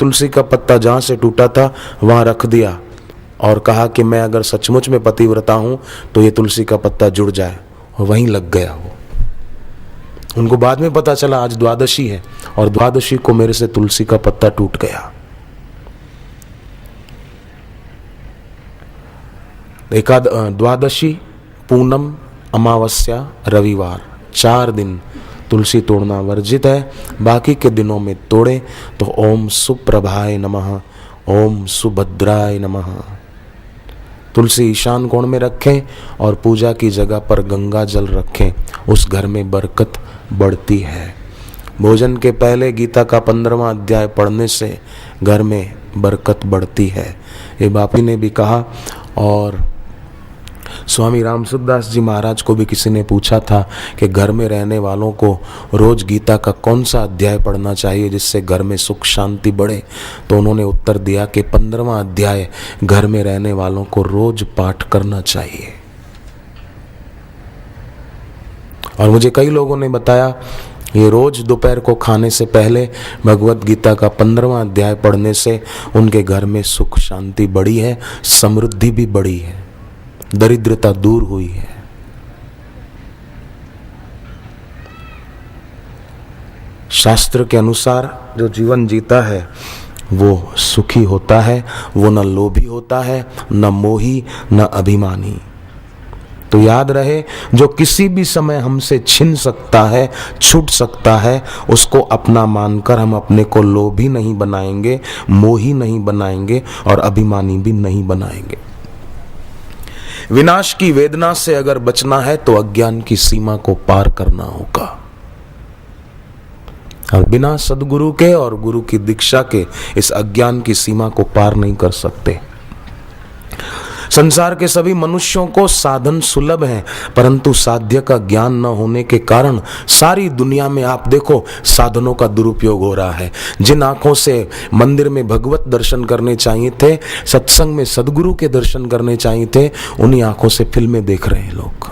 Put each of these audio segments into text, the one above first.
तुलसी का पत्ता जहाँ से टूटा था वहाँ रख दिया और कहा कि मैं अगर सचमुच में पतिव्रता हूँ तो ये तुलसी का पत्ता जुड़ जाए, और वहीं लग गया वो। उनको बाद में पता चला आज द्वादशी है और द्वादशी को मेरे से तुलसी का पत्ता टूट गया। द्वादशी, पूनम, अमावस्या, रविवार, 4 दिन तुलसी तोड़ना वर्जित है। बाकी के दिनों में तोड़े तो ओम सुप्रभाय नमः, ओम सुभद्राय नमः। तुलसी ईशान कोण में रखें और पूजा की जगह पर गंगा जल रखें, उस घर में बरकत बढ़ती है। भोजन के पहले गीता का 15वां अध्याय पढ़ने से घर में बरकत बढ़ती है, ये बापी ने भी कहा। और स्वामी रामसुखदास जी महाराज को भी किसी ने पूछा था कि घर में रहने वालों को रोज गीता का कौन सा अध्याय पढ़ना चाहिए जिससे घर में सुख शांति बढ़े, तो उन्होंने उत्तर दिया कि 15वां अध्याय घर में रहने वालों को रोज पाठ करना चाहिए। और मुझे कई लोगों ने बताया ये रोज दोपहर को खाने से पहले भगवत गीता का 15वां अध्याय पढ़ने से उनके घर में सुख शांति बढ़ी है, समृद्धि भी बढ़ी है, दरिद्रता दूर हुई है। शास्त्र के अनुसार जो जीवन जीता है वो सुखी होता है, वो न लोभी होता है, न मोही, न अभिमानी। तो याद रहे, जो किसी भी समय हमसे छिन सकता है, छूट सकता है, उसको अपना मानकर हम अपने को लोभी नहीं बनाएंगे, मोही नहीं बनाएंगे और अभिमानी भी नहीं बनाएंगे। विनाश की वेदना से अगर बचना है तो अज्ञान की सीमा को पार करना होगा। और बिना सदगुरु के और गुरु की दीक्षा के इस अज्ञान की सीमा को पार नहीं कर सकते। संसार के सभी मनुष्यों को साधन सुलभ है, परंतु साध्य का ज्ञान न होने के कारण सारी दुनिया में आप देखो साधनों का दुरुपयोग हो रहा है। जिन आंखों से मंदिर में भगवत दर्शन करने चाहिए थे, सत्संग में सदगुरु के दर्शन करने चाहिए थे, उन्हीं आंखों से फिल्में देख रहे हैं लोग।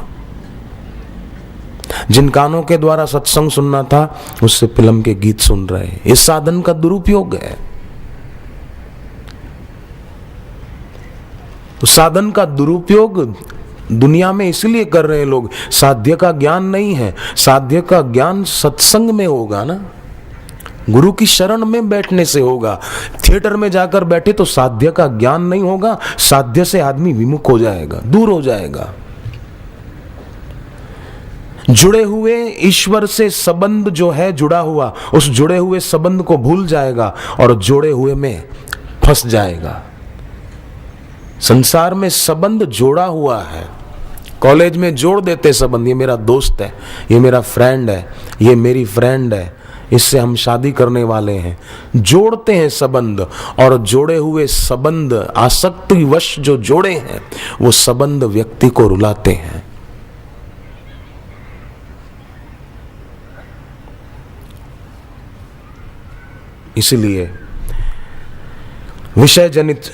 जिन कानों के द्वारा सत्संग सुनना था, उससे फिल्म के गीत सुन रहे हैं। इस साधन का दुरुपयोग है। तो साधन का दुरुपयोग दुनिया में इसलिए कर रहे हैं लोग, साध्य का ज्ञान नहीं है। साध्य का ज्ञान सत्संग में होगा ना, गुरु की शरण में बैठने से होगा। थिएटर में जाकर बैठे तो साध्य का ज्ञान नहीं होगा, साध्य से आदमी विमुख हो जाएगा, दूर हो जाएगा। जुड़े हुए ईश्वर से संबंध जो है जुड़ा हुआ, उस जुड़े हुए संबंध को भूल जाएगा और जोड़े हुए में फंस जाएगा। संसार में संबंध जोड़ा हुआ है, कॉलेज में जोड़ देते संबंध, ये मेरा दोस्त है, ये मेरा फ्रेंड है, ये मेरी फ्रेंड है, इससे हम शादी करने वाले हैं। जोड़ते हैं संबंध, और जोड़े हुए संबंध आसक्तिवश जो जोड़े हैं वो संबंध व्यक्ति को रुलाते हैं। इसलिए विषय जनित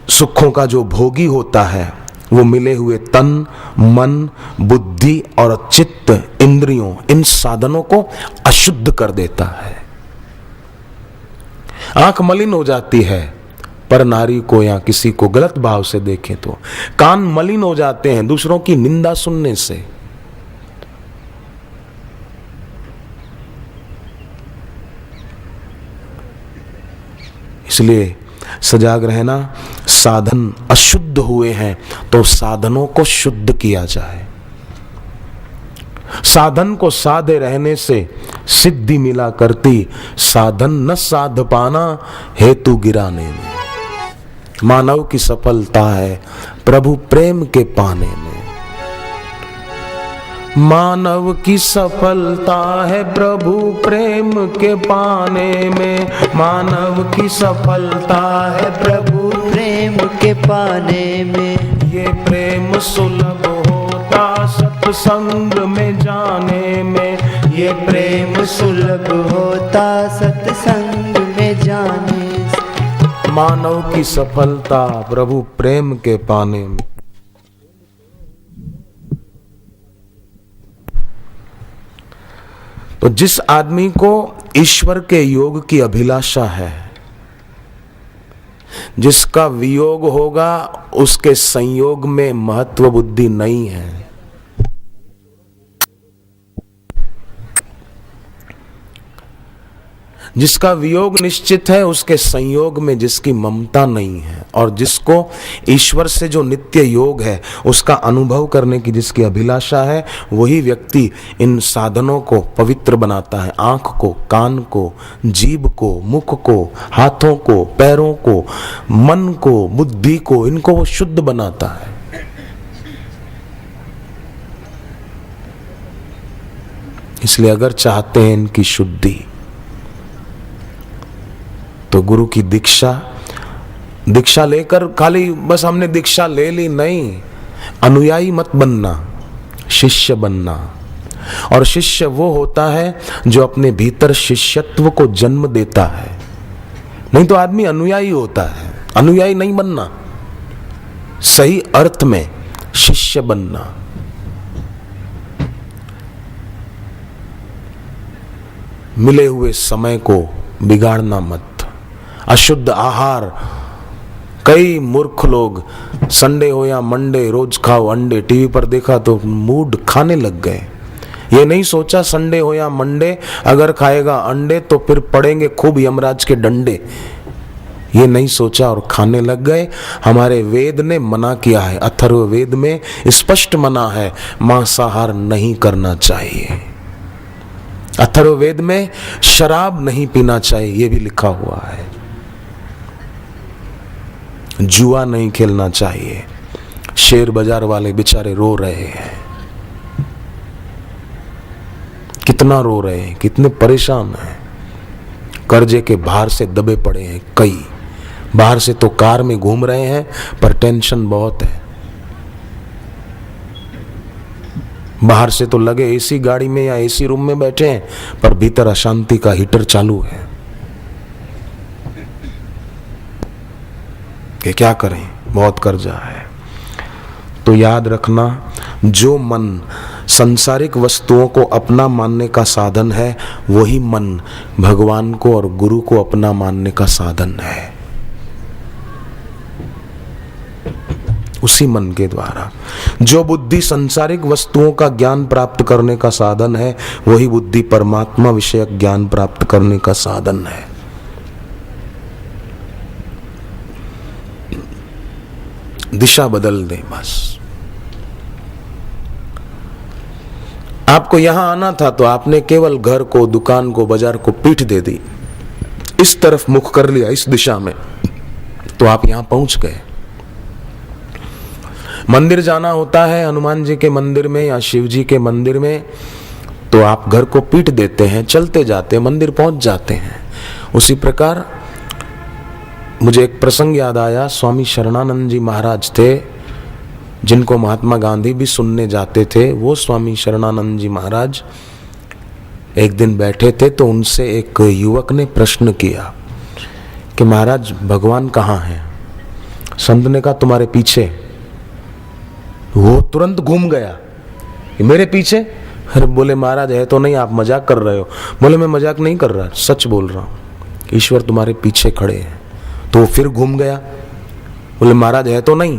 सुखों का जो भोगी होता है वो मिले हुए तन, मन, बुद्धि और चित्त, इंद्रियों, इन साधनों को अशुद्ध कर देता है। आंख मलिन हो जाती है पर नारी को या किसी को गलत भाव से देखें तो, कान मलिन हो जाते हैं दूसरों की निंदा सुनने से। इसलिए सजाग रहना। साधन अशुद्ध हुए हैं तो साधनों को शुद्ध किया जाए। साधन को साधे रहने से सिद्धि मिला करती, साधन न साध पाना हेतु गिराने में। मानव की सफलता है प्रभु प्रेम के पाने में। मानव की सफलता है प्रभु प्रेम के पाने में। मानव की सफलता है प्रभु प्रेम के पाने में। ये प्रेम सुलभ होता सत्संग में जाने में। ये प्रेम सुलभ होता सत्संग में जाने से। मानव की सफलता प्रभु प्रेम के पाने में। तो जिस आदमी को ईश्वर के योग की अभिलाषा है, जिसका वियोग होगा उसके संयोग में महत्व बुद्धि नहीं है। जिसका वियोग निश्चित है उसके संयोग में जिसकी ममता नहीं है, और जिसको ईश्वर से जो नित्य योग है उसका अनुभव करने की जिसकी अभिलाषा है, वही व्यक्ति इन साधनों को पवित्र बनाता है। आंख को, कान को, जीभ को, मुख को, हाथों को, पैरों को, मन को, बुद्धि को, इनको वो शुद्ध बनाता है। इसलिए अगर चाहते हैं इनकी शुद्धि तो गुरु की दीक्षा लेकर खाली बस हमने दीक्षा ले ली नहीं, अनुयायी मत बनना, शिष्य बनना। और शिष्य वो होता है जो अपने भीतर शिष्यत्व को जन्म देता है, नहीं तो आदमी अनुयायी होता है। अनुयायी नहीं बनना, सही अर्थ में शिष्य बनना। मिले हुए समय को बिगाड़ना मत। अशुद्ध आहार, कई मूर्ख लोग संडे हो या मंडे रोज खाओ अंडे, टीवी पर देखा तो मूड खाने लग गए। ये नहीं सोचा संडे हो या मंडे अगर खाएगा अंडे तो फिर पड़ेंगे खूब यमराज के डंडे। ये नहीं सोचा और खाने लग गए। हमारे वेद ने मना किया है, अथर्ववेद में स्पष्ट मना है, मांसाहार नहीं करना चाहिए। अथर्ववेद में शराब नहीं पीना चाहिए, ये भी लिखा हुआ है। जुआ नहीं खेलना चाहिए। शेयर बाजार वाले बेचारे रो रहे हैं, कितना रो रहे हैं, कितने परेशान हैं। कर्जे के भार से दबे पड़े हैं कई। बाहर से तो कार में घूम रहे हैं पर टेंशन बहुत है। बाहर से तो लगे एसी गाड़ी में या एसी रूम में बैठे हैं पर भीतर अशांति का हीटर चालू है। कि क्या करें, बहुत कर्जा है। तो याद रखना, जो मन सांसारिक वस्तुओं को अपना मानने का साधन है, वही मन भगवान को और गुरु को अपना मानने का साधन है। उसी मन के द्वारा जो बुद्धि सांसारिक वस्तुओं का ज्ञान प्राप्त करने का साधन है, वही बुद्धि परमात्मा विषयक ज्ञान प्राप्त करने का साधन है। दिशा बदल दे बस। आपको यहां आना था तो आपने केवल घर को, दुकान को, बाजार को पीठ दे दी, इस तरफ मुख कर लिया, इस दिशा में, तो आप यहां पहुंच गए। मंदिर जाना होता है, हनुमान जी के मंदिर में या शिव जी के मंदिर में, तो आप घर को पीठ देते हैं, चलते जाते हैं, मंदिर पहुंच जाते हैं। उसी प्रकार मुझे एक प्रसंग याद आया। स्वामी शरणानंद जी महाराज थे, जिनको महात्मा गांधी भी सुनने जाते थे। वो स्वामी शरणानंद जी महाराज एक दिन बैठे थे तो उनसे एक युवक ने प्रश्न किया कि महाराज भगवान कहाँ हैं? संत ने कहा तुम्हारे पीछे। वो तुरंत घूम गया, मेरे पीछे? अरे बोले महाराज है तो नहीं, आप मजाक कर रहे हो। बोले मैं मजाक नहीं कर रहा, सच बोल रहा हूँ, ईश्वर तुम्हारे पीछे खड़े हैं। तो फिर घूम गया, बोले महाराज है तो नहीं।